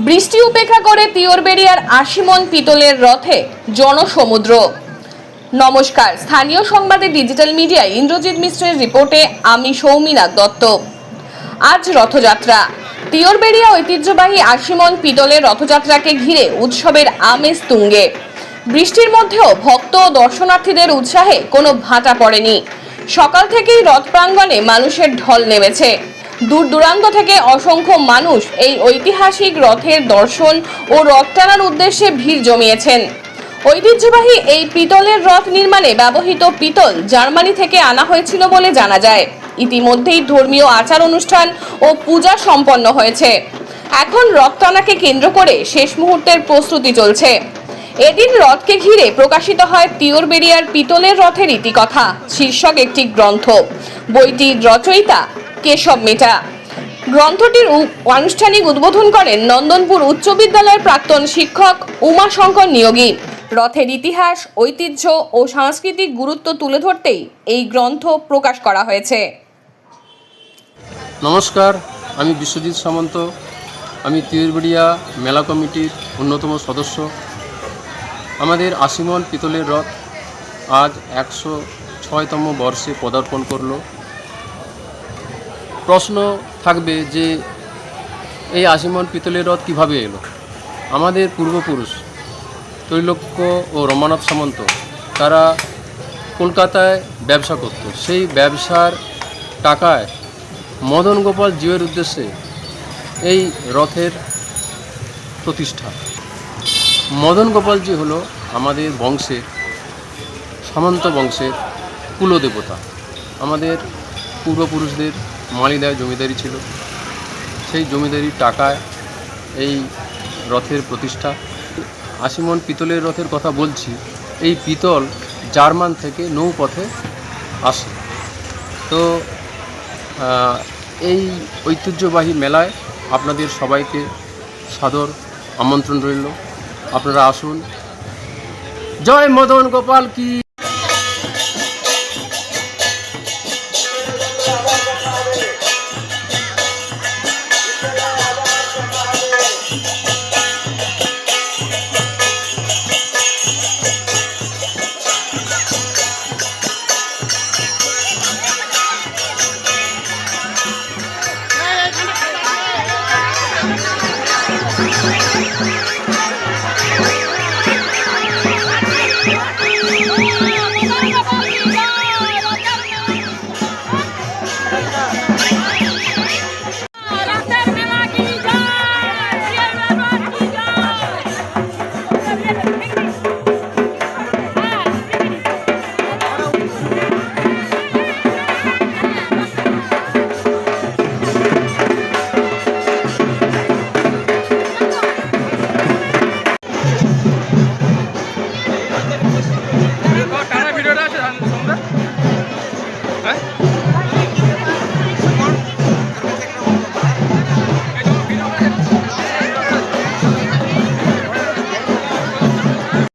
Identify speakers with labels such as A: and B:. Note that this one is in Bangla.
A: বৃষ্টি উপেক্ষা করে তিওরবেড়িয়ার ৮০ মণ পিতলের রথে জনসমুদ্র। নমস্কার, স্থানীয় সংবাদে ডিজিটাল মিডিয়ায় ইন্দ্রজিৎ মিশ্রের রিপোর্টে আমি সৌমিনাথ দত্ত। আজ রথযাত্রা। তিওরবেড়িয়া ঐতিহ্যবাহী ৮০ মণ পিতলের রথযাত্রাকে ঘিরে উৎসবের আমেজ তুঙ্গে। বৃষ্টির মধ্যেও ভক্ত ও দর্শনার্থীদের উৎসাহে কোনো ভাটা পড়েনি। সকাল থেকেই রথ প্রাঙ্গণে মানুষের ঢল নেমেছে। দূর দূরান্ত থেকে অসংখ্য মানুষ এই ঐতিহাসিক রথের দর্শন ও রথ টানার উদ্দেশ্যে ভিড় জমিয়েছেন। ঐতিহ্যবাহী এই পিতলের রথ নির্মাণে ব্যবহৃত পিতল জার্মানি থেকে আনা হয়েছিল বলে জানা যায়। ইতিমধ্যেই ধর্মীয় আচার অনুষ্ঠান ও পূজা সম্পন্ন হয়েছে। এখন রথ টানাকে কেন্দ্র করে শেষ মুহূর্তের প্রস্তুতি চলছে। এদিন রথকে ঘিরে প্রকাশিত হয় তিওরবেড়িয়ার পিতলের রথের ইতিকথা শীর্ষক একটি গ্রন্থ। বইটির রচয়িতা কেশব মেটা। গ্রন্থটির আনুষ্ঠানিক উদ্বোধন করেন নন্দনপুর উচ্চ বিদ্যালয়ের প্রাক্তন শিক্ষক উমাশঙ্কর নিয়োগী। রথের ইতিহাস, ঐতিহ্য ও সাংস্কৃতিক গুরুত্ব তুলে ধরতেই এই গ্রন্থ প্রকাশ করা হয়েছে।
B: নমস্কার, আমি বিশ্বজিৎ সামন্ত। আমি তিওরবেড়িয়া মেলা কমিটির অন্যতম সদস্য। আমাদের ৮০ মণ পিতলের রথ আজ ১০৬তম বর্ষে পদার্পণ করল। প্রশ্ন থাকবে যে এই ৮০ মণ পিতলের রথ কীভাবে এলো। আমাদের পূর্বপুরুষ ত্রৈলোক্য ও রমানাথ সামন্ত তারা কলকাতায় ব্যবসা করত। সেই ব্যবসার টাকায় মদন গোপাল জিউয়ের উদ্দেশ্যে এই রথের প্রতিষ্ঠা। মদন গোপালজি হলো আমাদের বংশের, সামন্ত বংশের কুলদেবতা। আমাদের পূর্বপুরুষদের মালিদায় জমিদারি ছিল, সেই জমিদারির টাকায় এই রথের প্রতিষ্ঠা। ৮০ মণ পিতলের রথের কথা বলছি। এই পিতল জার্মান থেকে নৌপথে আসে। তো এই ঐতিহ্যবাহী মেলায় আপনাদের সবাইকে সাদর আমন্ত্রণ রইল। আপনারা আসুন। জয় মদন গোপাল কি।